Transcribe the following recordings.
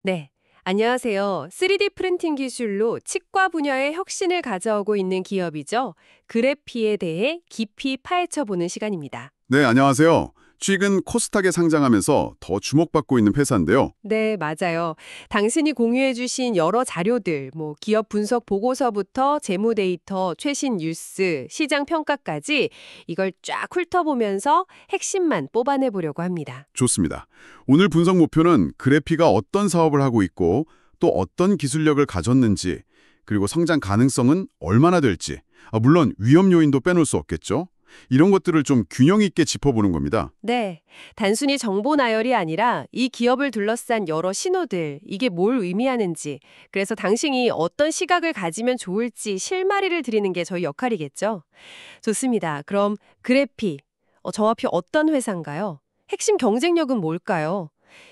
네, 안녕하세요. 3D 프린팅 기술로 치과 분야의 혁신을 가져오고 있는 기업이죠. 그래피에 대해 깊이 파헤쳐 보는 시간입니다. 네, 안녕하세요. 최근 코스닥에 상장하면서 더 주목받고 있는 회사인데요. 네, 맞아요. 당신이 공유해 주신 여러 자료들, 기업 분석 보고서부터 재무 데이터, 최신 뉴스, 시장 평가까지 이걸 쫙 훑어보면서 핵심만 뽑아내 보려고 합니다. 좋습니다. 오늘 분석 목표는 그래피가 어떤 사업을 하고 있고 또 어떤 기술력을 가졌는지, 그리고 성장 가능성은 얼마나 될지, 물론 위험 요인도 빼놓을 수 없겠죠. 이런 것들을 좀 균형 있게 짚어보는 겁니다. 네, 단순히 정보 나열이 아니라 이 기업을 둘러싼 여러 신호들, 이게 뭘 의미하는지, 그래서 당신이 어떤 시각을 가지면 좋을지 실마리를 드리는 게 저희 역할이겠죠. 좋습니다. 그럼 그래피, 정확히 어떤 회사인가요? 핵심 경쟁력은 뭘까요?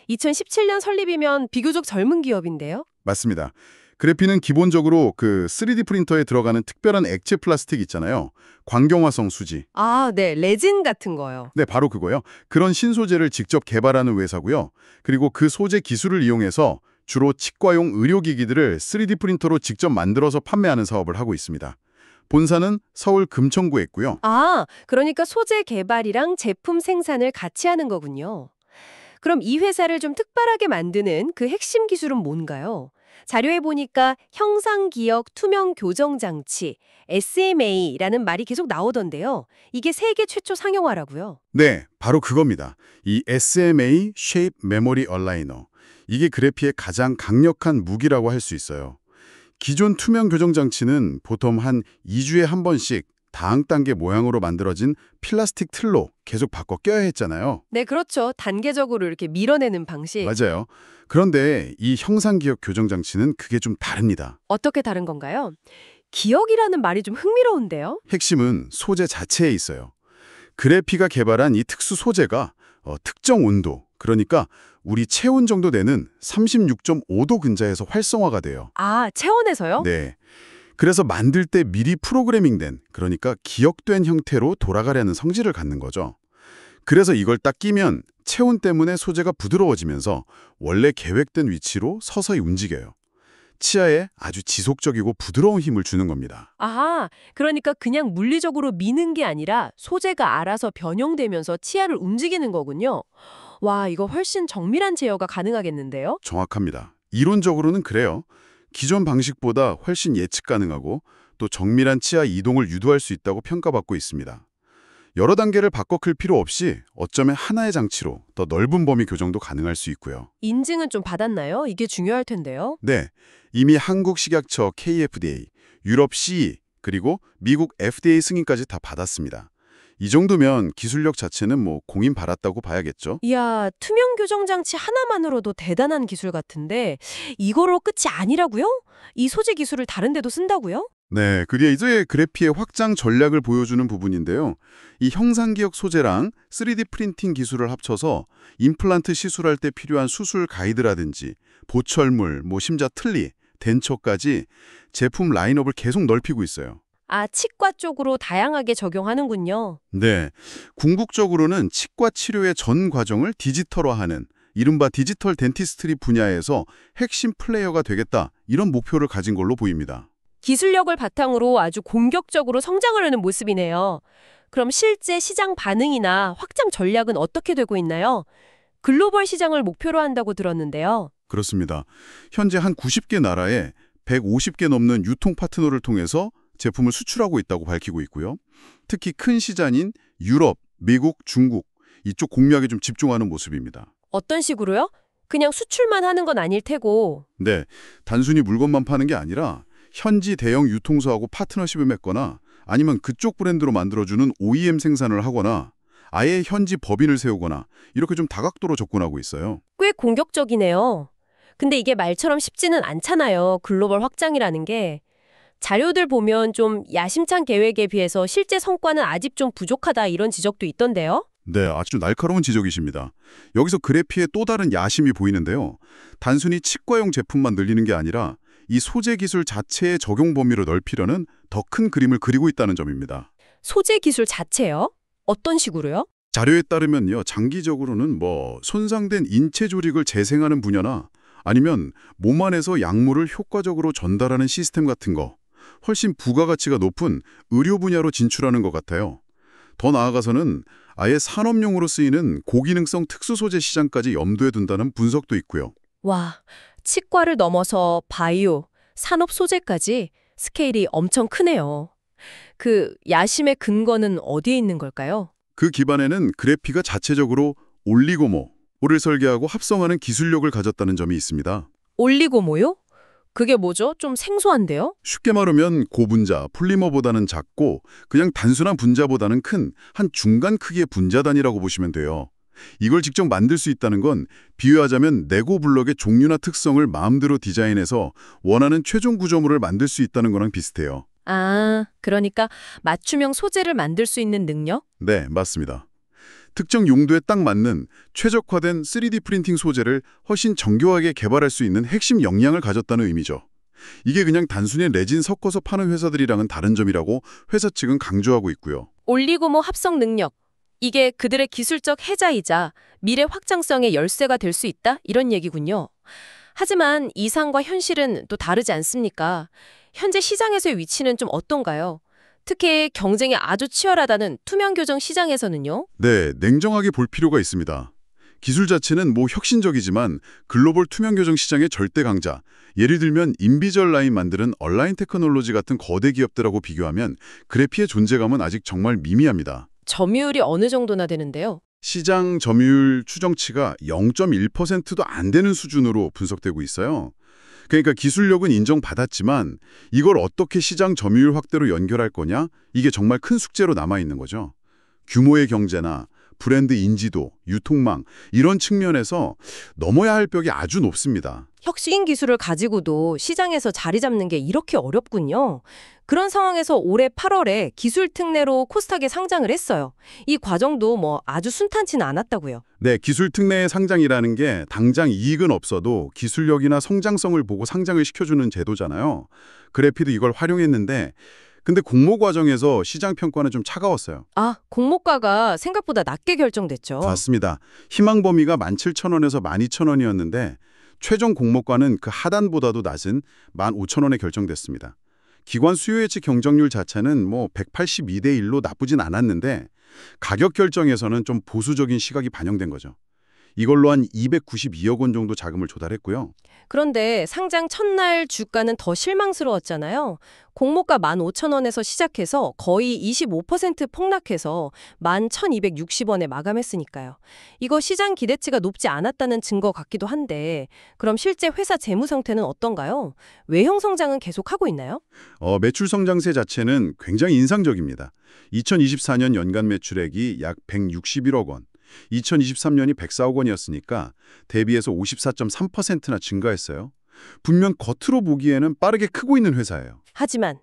2017년 설립이면 비교적 젊은 기업인데요. 맞습니다. 그래피는 기본적으로 그 3D 프린터에 들어가는 특별한 액체 플라스틱 있잖아요. 광경화성 수지. 아, 네, 레진 같은 거요. 네, 바로 그거요. 그런 신소재를 직접 개발하는 회사고요. 그리고 그 소재 기술을 이용해서 주로 치과용 의료기기들을 3D 프린터로 직접 만들어서 판매하는 사업을 하고 있습니다. 본사는 서울 금천구에 있고요. 아, 그러니까 소재 개발이랑 제품 생산을 같이 하는 거군요. 그럼 이 회사를 좀 특별하게 만드는 그 핵심 기술은 뭔가요? 자료에 보니까 형상기억 투명 교정 장치, SMA라는 말이 계속 나오던데요. 이게 세계 최초 상용화라고요. 네, 바로 그겁니다. 이 SMA Shape Memory Aligner. 이게 그래피의 가장 강력한 무기라고 할 수 있어요. 기존 투명 교정 장치는 보통 한 2주에 한 번씩 다음 단계 모양으로 만들어진 플라스틱 틀로 계속 바꿔 껴야 했잖아요. 네, 그렇죠. 단계적으로 이렇게 밀어내는 방식. 맞아요. 그런데 이 형상기억 교정 장치는 그게 좀 다릅니다. 어떻게 다른 건가요? 기억이라는 말이 좀 흥미로운데요. 핵심은 소재 자체에 있어요. 그래피가 개발한 이 특수 소재가 특정 온도, 그러니까 우리 체온 정도 되는 36.5도 근자에서 활성화가 돼요. 아, 체온에서요? 네. 그래서 만들 때 미리 프로그래밍된, 그러니까 기억된 형태로 돌아가려는 성질을 갖는 거죠. 그래서 이걸 딱 끼면 체온 때문에 소재가 부드러워지면서 원래 계획된 위치로 서서히 움직여요. 치아에 아주 지속적이고 부드러운 힘을 주는 겁니다. 아하, 그러니까 그냥 물리적으로 미는 게 아니라 소재가 알아서 변형되면서 치아를 움직이는 거군요. 와, 이거 훨씬 정밀한 제어가 가능하겠는데요? 정확합니다. 이론적으로는 그래요. 기존 방식보다 훨씬 예측 가능하고 또 정밀한 치아 이동을 유도할 수 있다고 평가받고 있습니다. 여러 단계를 바꿔 클 필요 없이 어쩌면 하나의 장치로 더 넓은 범위 교정도 가능할 수 있고요. 인증은 좀 받았나요? 이게 중요할 텐데요. 네, 이미 한국 식약처 KFDA, 유럽 CE, 그리고 미국 FDA 승인까지 다 받았습니다. 이 정도면 기술력 자체는 공인 받았다고 봐야겠죠? 이야, 투명 교정 장치 하나만으로도 대단한 기술 같은데 이거로 끝이 아니라고요? 이 소재 기술을 다른 데도 쓴다고요? 네, 그게 이제 그래피의 확장 전략을 보여주는 부분인데요. 이 형상기억 소재랑 3D 프린팅 기술을 합쳐서 임플란트 시술할 때 필요한 수술 가이드라든지 보철물, 심자 틀니, 덴처까지 제품 라인업을 계속 넓히고 있어요. 아, 치과 쪽으로 다양하게 적용하는군요. 네, 궁극적으로는 치과 치료의 전 과정을 디지털화하는 이른바 디지털 덴티스트리 분야에서 핵심 플레이어가 되겠다, 이런 목표를 가진 걸로 보입니다. 기술력을 바탕으로 아주 공격적으로 성장을 하는 모습이네요. 그럼 실제 시장 반응이나 확장 전략은 어떻게 되고 있나요? 글로벌 시장을 목표로 한다고 들었는데요. 그렇습니다. 현재 한 90개 나라에 150개 넘는 유통 파트너를 통해서 제품을 수출하고 있다고 밝히고 있고요. 특히 큰 시장인 유럽, 미국, 중국 이쪽 공략에 좀 집중하는 모습입니다. 어떤 식으로요? 그냥 수출만 하는 건 아닐 테고. 네, 단순히 물건만 파는 게 아니라 현지 대형 유통사하고 파트너십을 맺거나 아니면 그쪽 브랜드로 만들어주는 OEM 생산을 하거나 아예 현지 법인을 세우거나 이렇게 좀 다각도로 접근하고 있어요. 꽤 공격적이네요. 근데 이게 말처럼 쉽지는 않잖아요. 글로벌 확장이라는 게. 자료들 보면 좀 야심찬 계획에 비해서 실제 성과는 아직 좀 부족하다 이런 지적도 있던데요. 네, 아주 날카로운 지적이십니다. 여기서 그래피의 또 다른 야심이 보이는데요. 단순히 치과용 제품만 늘리는 게 아니라 이 소재 기술 자체의 적용 범위를 넓히려는 더 큰 그림을 그리고 있다는 점입니다. 소재 기술 자체요? 어떤 식으로요? 자료에 따르면요, 장기적으로는 손상된 인체 조직을 재생하는 분야나 아니면 몸 안에서 약물을 효과적으로 전달하는 시스템 같은 거, 훨씬 부가가치가 높은 의료 분야로 진출하는 것 같아요. 더 나아가서는 아예 산업용으로 쓰이는 고기능성 특수 소재 시장까지 염두에 둔다는 분석도 있고요. 와, 치과를 넘어서 바이오, 산업 소재까지 스케일이 엄청 크네요. 그 야심의 근거는 어디에 있는 걸까요? 그 기반에는 그래피가 자체적으로 올리고모를 설계하고 합성하는 기술력을 가졌다는 점이 있습니다. 올리고모요? 그게 뭐죠? 좀 생소한데요? 쉽게 말하면 고분자, 폴리머보다는 작고 그냥 단순한 분자보다는 큰 한 중간 크기의 분자단이라고 보시면 돼요. 이걸 직접 만들 수 있다는 건 비유하자면 레고 블록의 종류나 특성을 마음대로 디자인해서 원하는 최종 구조물을 만들 수 있다는 거랑 비슷해요. 아, 그러니까 맞춤형 소재를 만들 수 있는 능력? 네, 맞습니다. 특정 용도에 딱 맞는 최적화된 3D 프린팅 소재를 훨씬 정교하게 개발할 수 있는 핵심 역량을 가졌다는 의미죠. 이게 그냥 단순히 레진 섞어서 파는 회사들이랑은 다른 점이라고 회사 측은 강조하고 있고요. 올리고모 합성 능력. 이게 그들의 기술적 해자이자 미래 확장성의 열쇠가 될 수 있다? 이런 얘기군요. 하지만 이상과 현실은 또 다르지 않습니까? 현재 시장에서의 위치는 좀 어떤가요? 특히 경쟁이 아주 치열하다는 투명 교정 시장에서는요? 네, 냉정하게 볼 필요가 있습니다. 기술 자체는 혁신적이지만 글로벌 투명 교정 시장의 절대 강자, 예를 들면 인비절라인 만드는 얼라인 테크놀로지 같은 거대 기업들하고 비교하면 그래피의 존재감은 아직 정말 미미합니다. 점유율이 어느 정도나 되는데요? 시장 점유율 추정치가 0.1%도 안 되는 수준으로 분석되고 있어요. 그러니까 기술력은 인정받았지만 이걸 어떻게 시장 점유율 확대로 연결할 거냐? 이게 정말 큰 숙제로 남아있는 거죠. 규모의 경제나 브랜드 인지도, 유통망 이런 측면에서 넘어야 할 벽이 아주 높습니다. 혁신 기술을 가지고도 시장에서 자리 잡는 게 이렇게 어렵군요. 그런 상황에서 올해 8월에 기술 특례로 코스닥에 상장을 했어요. 이 과정도 아주 순탄치는 않았다고요. 네, 기술 특례의 상장이라는 게 당장 이익은 없어도 기술력이나 성장성을 보고 상장을 시켜주는 제도잖아요. 그래피도 이걸 활용했는데 근데 공모 과정에서 시장 평가는 좀 차가웠어요. 아, 공모가가 생각보다 낮게 결정됐죠. 맞습니다. 희망 범위가 17,000원에서 12,000원이었는데 최종 공모가는 그 하단보다도 낮은 15,000원에 결정됐습니다. 기관 수요 예측 경쟁률 자체는 182대 1로 나쁘진 않았는데 가격 결정에서는 좀 보수적인 시각이 반영된 거죠. 이걸로 한 292억 원 정도 자금을 조달했고요. 그런데 상장 첫날 주가는 더 실망스러웠잖아요. 공모가 15,000원에서 시작해서 거의 25% 폭락해서 11,260원에 마감했으니까요. 이거 시장 기대치가 높지 않았다는 증거 같기도 한데 그럼 실제 회사 재무 상태는 어떤가요? 외형 성장은 계속하고 있나요? 매출 성장세 자체는 굉장히 인상적입니다. 2024년 연간 매출액이 약 161억 원. 2023년이 104억 원이었으니까 대비해서 54.3%나 증가했어요. 분명 겉으로 보기에는 빠르게 크고 있는 회사예요. 하지만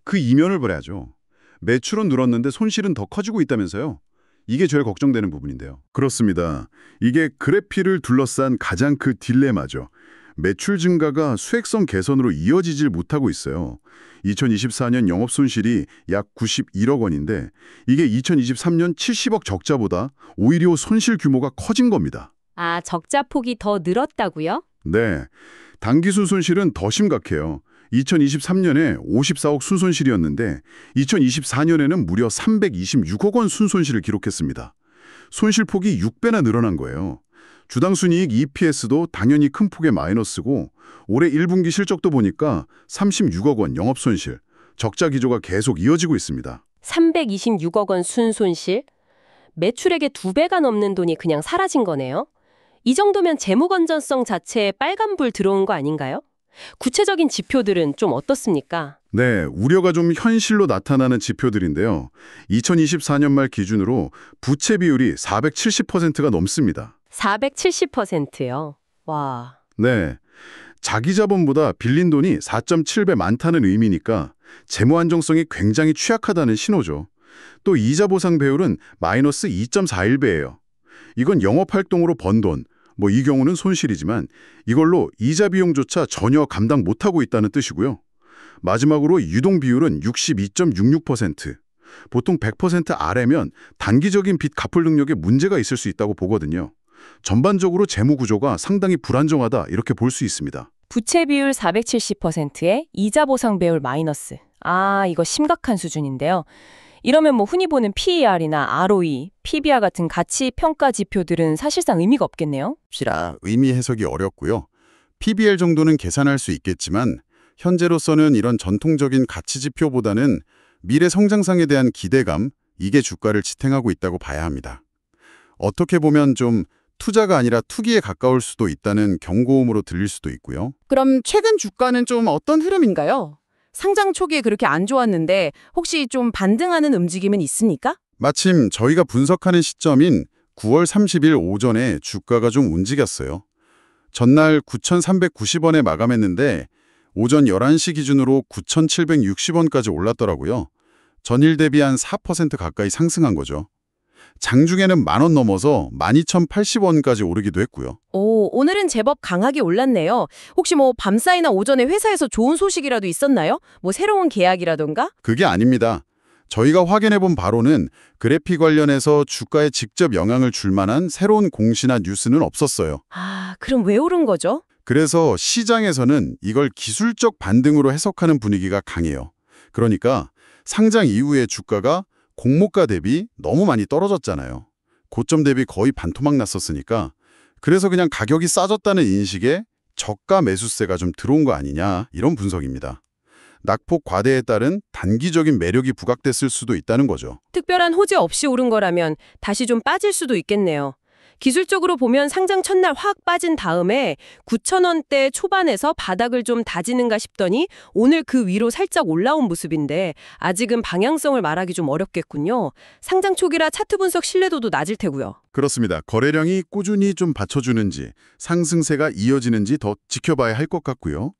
그 이면을 봐야죠. 매출은 늘었는데 손실은 더 커지고 있다면서요. 이게 제일 걱정되는 부분인데요. 그렇습니다. 이게 그래피를 둘러싼 가장 큰 딜레마죠. 매출 증가가 수익성 개선으로 이어지질 못하고 있어요. 2024년 영업손실이 약 91억 원인데 이게 2023년 70억 적자보다 오히려 손실 규모가 커진 겁니다. 아, 적자 폭이 더 늘었다고요? 네, 당기 순손실은 더 심각해요. 2023년에 54억 순손실이었는데 2024년에는 무려 326억 원 순손실을 기록했습니다. 손실폭이 6배나 늘어난 거예요. 주당 순이익 EPS도 당연히 큰 폭의 마이너스고 올해 1분기 실적도 보니까 36억 원 영업손실, 적자 기조가 계속 이어지고 있습니다. 326억 원 순손실? 매출액의 2배가 넘는 돈이 그냥 사라진 거네요. 이 정도면 재무 건전성 자체에 빨간불 들어온 거 아닌가요? 구체적인 지표들은 좀 어떻습니까? 네, 우려가 좀 현실로 나타나는 지표들인데요. 2024년 말 기준으로 부채 비율이 470%가 넘습니다. 470%요. 와. 네, 자기 자본보다 빌린 돈이 4.7배 많다는 의미니까 재무 안정성이 굉장히 취약하다는 신호죠. 또 이자 보상 배율은 마이너스 2.41배예요. 이건 영업활동으로 번 돈, 이 경우는 손실이지만 이걸로 이자 비용조차 전혀 감당 못하고 있다는 뜻이고요. 마지막으로 유동 비율은 62.66%. 보통 100% 아래면 단기적인 빚 갚을 능력에 문제가 있을 수 있다고 보거든요. 전반적으로 재무 구조가 상당히 불안정하다 이렇게 볼 수 있습니다. 부채 비율 470%에 이자 보상 배율 마이너스. 아, 이거 심각한 수준인데요. 이러면 뭐 흔히 보는 PER이나 ROE, PBR 같은 가치 평가 지표들은 사실상 의미가 없겠네요. 시라 의미 해석이 어렵고요. PBR 정도는 계산할 수 있겠지만 현재로서는 이런 전통적인 가치 지표보다는 미래 성장성에 대한 기대감, 이게 주가를 지탱하고 있다고 봐야 합니다. 어떻게 보면 좀 투자가 아니라 투기에 가까울 수도 있다는 경고음으로 들릴 수도 있고요. 그럼 최근 주가는 좀 어떤 흐름인가요? 상장 초기에 그렇게 안 좋았는데 혹시 좀 반등하는 움직임은 있습니까? 마침 저희가 분석하는 시점인 9월 30일 오전에 주가가 좀 움직였어요. 전날 9,390원에 마감했는데 오전 11시 기준으로 9,760원까지 올랐더라고요. 전일 대비 한 4% 가까이 상승한 거죠. 장중에는 10,000원 넘어서 12,080원까지 오르기도 했고요. 오, 오늘은 제법 강하게 올랐네요. 혹시 뭐 밤사이나 오전에 회사에서 좋은 소식이라도 있었나요? 뭐 새로운 계약이라던가? 그게 아닙니다. 저희가 확인해본 바로는 그래피 관련해서 주가에 직접 영향을 줄 만한 새로운 공시나 뉴스는 없었어요. 아, 그럼 왜 오른 거죠? 그래서 시장에서는 이걸 기술적 반등으로 해석하는 분위기가 강해요. 그러니까 상장 이후에 주가가 공모가 대비 너무 많이 떨어졌잖아요. 고점 대비 거의 반토막 났었으니까 그래서 그냥 가격이 싸졌다는 인식에 저가 매수세가 좀 들어온 거 아니냐 이런 분석입니다. 낙폭 과대에 따른 단기적인 매력이 부각됐을 수도 있다는 거죠. 특별한 호재 없이 오른 거라면 다시 좀 빠질 수도 있겠네요. 기술적으로 보면 상장 첫날 확 빠진 다음에 9,000원대 초반에서 바닥을 좀 다지는가 싶더니 오늘 그 위로 살짝 올라온 모습인데 아직은 방향성을 말하기 좀 어렵겠군요. 상장 초기라 차트 분석 신뢰도도 낮을 테고요. 그렇습니다. 거래량이 꾸준히 좀 받쳐주는지 상승세가 이어지는지 더 지켜봐야 할 것 같고요.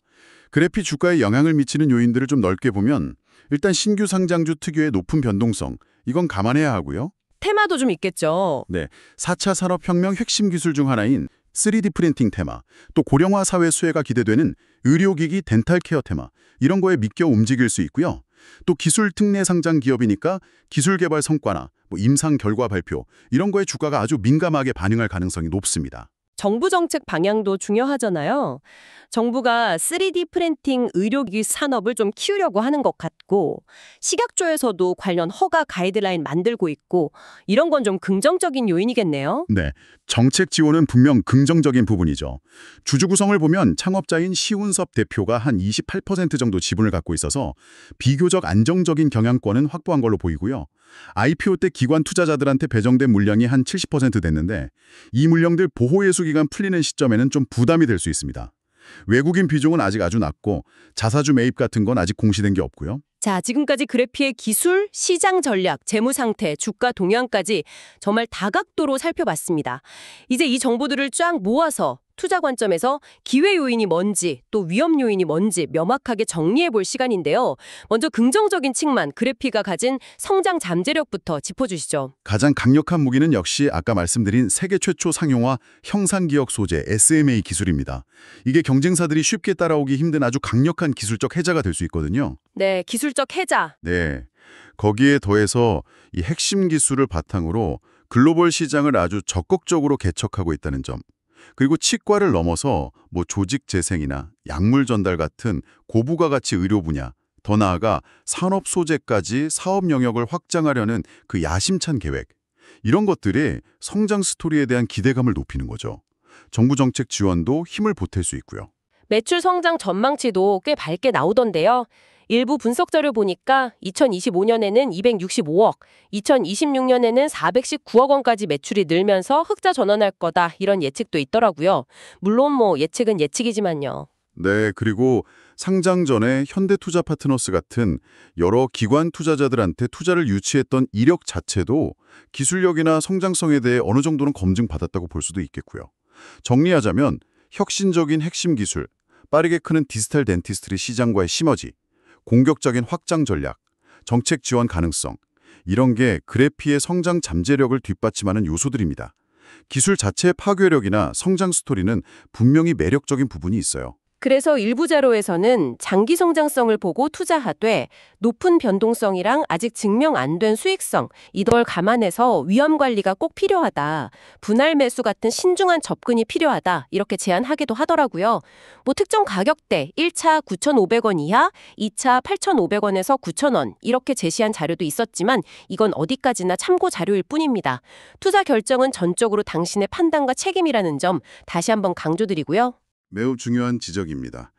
그래피 주가에 영향을 미치는 요인들을 좀 넓게 보면 일단 신규 상장주 특유의 높은 변동성, 이건 감안해야 하고요. 테마도 좀 있겠죠. 네, 4차 산업혁명 핵심 기술 중 하나인 3D 프린팅 테마, 또 고령화 사회 수혜가 기대되는 의료기기 덴탈케어 테마, 이런 거에 믿겨 움직일 수 있고요. 또 기술 특례 상장 기업이니까 기술 개발 성과나 임상 결과 발표, 이런 거에 주가가 아주 민감하게 반응할 가능성이 높습니다. 정부 정책 방향도 중요하잖아요. 정부가 3D 프린팅 의료기기 산업을 좀 키우려고 하는 것 같고 식약처에서도 관련 허가 가이드라인 만들고 있고 이런 건 좀 긍정적인 요인이겠네요. 네, 정책 지원은 분명 긍정적인 부분이죠. 주주 구성을 보면 창업자인 시운섭 대표가 한 28% 정도 지분을 갖고 있어서 비교적 안정적인 경영권은 확보한 걸로 보이고요. IPO 때 기관 투자자들한테 배정된 물량이 한 70% 됐는데 이 물량들 보호예수 기간 풀리는 시점에는 좀 부담이 될 수 있습니다. 외국인 비중은 아직 아주 낮고 자사주 매입 같은 건 아직 공시된 게 없고요. 자, 지금까지 그래피의 기술, 시장 전략, 재무 상태, 주가 동향까지 정말 다각도로 살펴봤습니다. 이제 이 정보들을 쫙 모아서 투자 관점에서 기회 요인이 뭔지 또 위험 요인이 뭔지 명확하게 정리해 볼 시간인데요. 먼저 긍정적인 측면, 그래피가 가진 성장 잠재력부터 짚어주시죠. 가장 강력한 무기는 역시 아까 말씀드린 세계 최초 상용화 형상기억 소재 SMA 기술입니다. 이게 경쟁사들이 쉽게 따라오기 힘든 아주 강력한 기술적 해자가 될 수 있거든요. 네, 기술적 해자. 네, 거기에 더해서 이 핵심 기술을 바탕으로 글로벌 시장을 아주 적극적으로 개척하고 있다는 점. 그리고 치과를 넘어서 조직 재생이나 약물 전달 같은 고부가 가치 의료 분야, 더 나아가 산업 소재까지 사업 영역을 확장하려는 그 야심찬 계획. 이런 것들이 성장 스토리에 대한 기대감을 높이는 거죠. 정부 정책 지원도 힘을 보탤 수 있고요. 매출 성장 전망치도 꽤 밝게 나오던데요. 일부 분석 자료 보니까 2025년에는 265억, 2026년에는 419억 원까지 매출이 늘면서 흑자 전환할 거다 이런 예측도 있더라고요. 물론 예측은 예측이지만요. 네, 그리고 상장 전에 현대투자파트너스 같은 여러 기관 투자자들한테 투자를 유치했던 이력 자체도 기술력이나 성장성에 대해 어느 정도는 검증받았다고 볼 수도 있겠고요. 정리하자면 혁신적인 핵심 기술, 빠르게 크는 디지털 덴티스트리 시장과의 시너지, 공격적인 확장 전략, 정책 지원 가능성, 이런 게 그래피의 성장 잠재력을 뒷받침하는 요소들입니다. 기술 자체의 파괴력이나 성장 스토리는 분명히 매력적인 부분이 있어요. 그래서 일부 자료에서는 장기 성장성을 보고 투자하되 높은 변동성이랑 아직 증명 안 된 수익성, 이걸 감안해서 위험 관리가 꼭 필요하다. 분할 매수 같은 신중한 접근이 필요하다. 이렇게 제안하기도 하더라고요. 뭐 특정 가격대 1차 9,500원 이하, 2차 8,500원에서 9,000원 이렇게 제시한 자료도 있었지만 이건 어디까지나 참고 자료일 뿐입니다. 투자 결정은 전적으로 당신의 판단과 책임이라는 점 다시 한번 강조드리고요. 매우 중요한 지적입니다.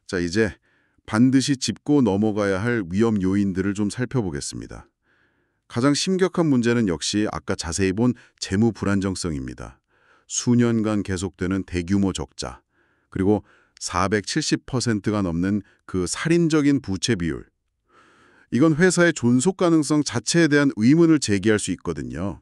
자, 이제 반드시 짚고 넘어가야 할 위험 요인들을 좀 살펴보겠습니다. 가장 심각한 문제는 역시 아까 자세히 본 재무 불안정성입니다. 수년간 계속되는 대규모 적자, 그리고 470%가 넘는 그 살인적인 부채 비율. 이건 회사의 존속 가능성 자체에 대한 의문을 제기할 수 있거든요.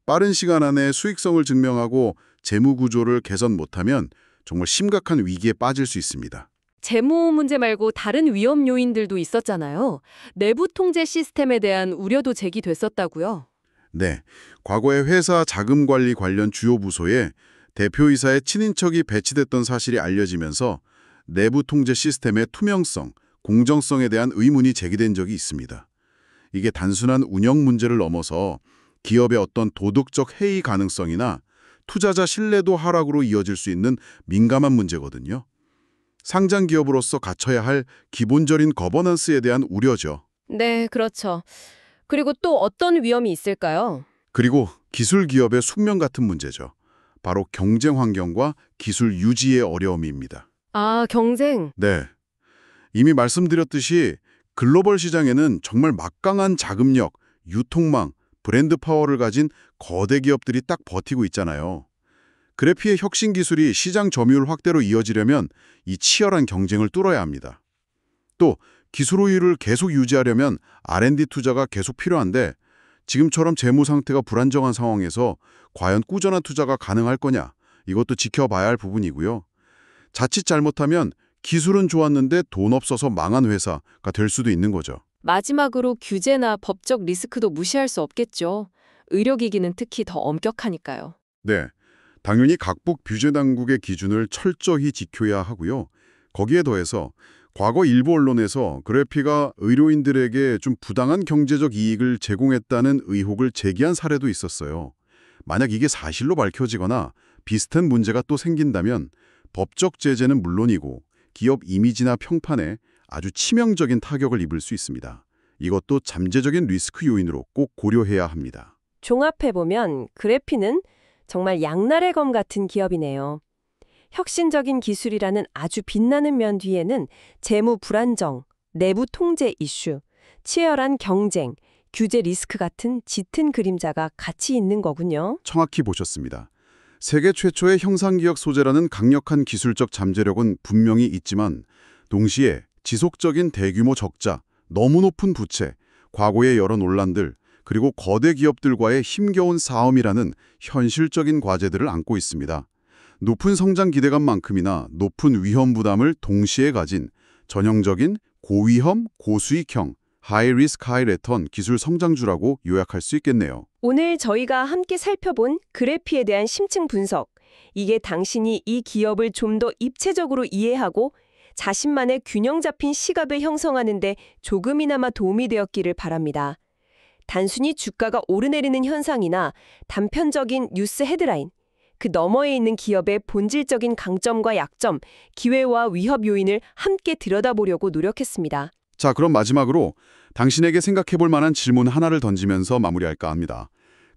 빠른 시간 안에 수익성을 증명하고 재무 구조를 개선 못하면 정말 심각한 위기에 빠질 수 있습니다. 재무 문제 말고 다른 위험 요인들도 있었잖아요. 내부 통제 시스템에 대한 우려도 제기됐었다고요. 네, 과거에 회사 자금 관리 관련 주요 부서에 대표이사의 친인척이 배치됐던 사실이 알려지면서 내부 통제 시스템의 투명성, 공정성에 대한 의문이 제기된 적이 있습니다. 이게 단순한 운영 문제를 넘어서 기업의 어떤 도덕적 해이 가능성이나 투자자 신뢰도 하락으로 이어질 수 있는 민감한 문제거든요. 상장 기업으로서 갖춰야 할 기본적인 거버넌스에 대한 우려죠. 네, 그렇죠. 그리고 또 어떤 위험이 있을까요? 그리고 기술 기업의 숙명 같은 문제죠. 바로 경쟁 환경과 기술 유지의 어려움입니다. 아, 경쟁. 네. 이미 말씀드렸듯이 글로벌 시장에는 정말 막강한 자금력, 유통망, 브랜드 파워를 가진 거대 기업들이 딱 버티고 있잖아요. 그래피의 혁신 기술이 시장 점유율 확대로 이어지려면 이 치열한 경쟁을 뚫어야 합니다. 또 기술 우위를 계속 유지하려면 R&D 투자가 계속 필요한데 지금처럼 재무 상태가 불안정한 상황에서 과연 꾸준한 투자가 가능할 거냐? 이것도 지켜봐야 할 부분이고요. 자칫 잘못하면 기술은 좋았는데 돈 없어서 망한 회사가 될 수도 있는 거죠. 마지막으로 규제나 법적 리스크도 무시할 수 없겠죠. 의료기기는 특히 더 엄격하니까요. 네, 당연히 각국 규제 당국의 기준을 철저히 지켜야 하고요. 거기에 더해서 과거 일부 언론에서 그래피가 의료인들에게 좀 부당한 경제적 이익을 제공했다는 의혹을 제기한 사례도 있었어요. 만약 이게 사실로 밝혀지거나 비슷한 문제가 또 생긴다면 법적 제재는 물론이고 기업 이미지나 평판에 아주 치명적인 타격을 입을 수 있습니다. 이것도 잠재적인 리스크 요인으로 꼭 고려해야 합니다. 종합해보면 그래피는 정말 양날의 검 같은 기업이네요. 혁신적인 기술이라는 아주 빛나는 면 뒤에는 재무 불안정, 내부 통제 이슈, 치열한 경쟁, 규제 리스크 같은 짙은 그림자가 같이 있는 거군요. 정확히 보셨습니다. 세계 최초의 형상기억 소재라는 강력한 기술적 잠재력은 분명히 있지만 동시에 지속적인 대규모 적자, 너무 높은 부채, 과거의 여러 논란들, 그리고 거대 기업들과의 힘겨운 싸움이라는 현실적인 과제들을 안고 있습니다. 높은 성장 기대감만큼이나 높은 위험 부담을 동시에 가진 전형적인 고위험, 고수익형, 하이 리스크 하이 리턴 기술 성장주라고 요약할 수 있겠네요. 오늘 저희가 함께 살펴본 그래피에 대한 심층 분석, 이게 당신이 이 기업을 좀 더 입체적으로 이해하고 자신만의 균형 잡힌 시각을 형성하는 데 조금이나마 도움이 되었기를 바랍니다. 단순히 주가가 오르내리는 현상이나 단편적인 뉴스 헤드라인, 그 너머에 있는 기업의 본질적인 강점과 약점, 기회와 위협 요인을 함께 들여다보려고 노력했습니다. 자, 그럼 마지막으로 당신에게 생각해볼 만한 질문 하나를 던지면서 마무리할까 합니다.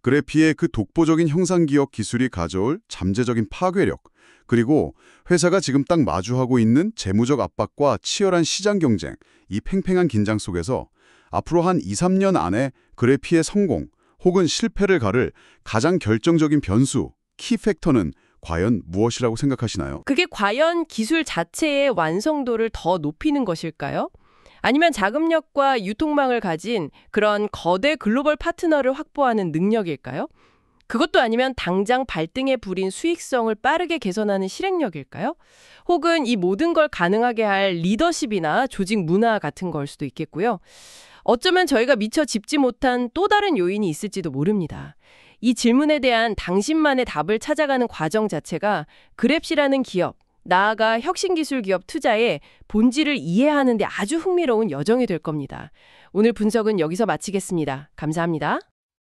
그래피의 그 독보적인 형상기억 기술이 가져올 잠재적인 파괴력, 그리고 회사가 지금 딱 마주하고 있는 재무적 압박과 치열한 시장 경쟁, 이 팽팽한 긴장 속에서 앞으로 한 2, 3년 안에 그래피의 성공 혹은 실패를 가를 가장 결정적인 변수, 키팩터는 과연 무엇이라고 생각하시나요? 그게 과연 기술 자체의 완성도를 더 높이는 것일까요? 아니면 자금력과 유통망을 가진 그런 거대 글로벌 파트너를 확보하는 능력일까요? 그것도 아니면 당장 발등에 불인 수익성을 빠르게 개선하는 실행력일까요? 혹은 이 모든 걸 가능하게 할 리더십이나 조직 문화 같은 걸 수도 있겠고요. 어쩌면 저희가 미처 짚지 못한 또 다른 요인이 있을지도 모릅니다. 이 질문에 대한 당신만의 답을 찾아가는 과정 자체가 그랩시라는 기업, 나아가 혁신기술 기업 투자의 본질을 이해하는 데 아주 흥미로운 여정이 될 겁니다. 오늘 분석은 여기서 마치겠습니다. 감사합니다.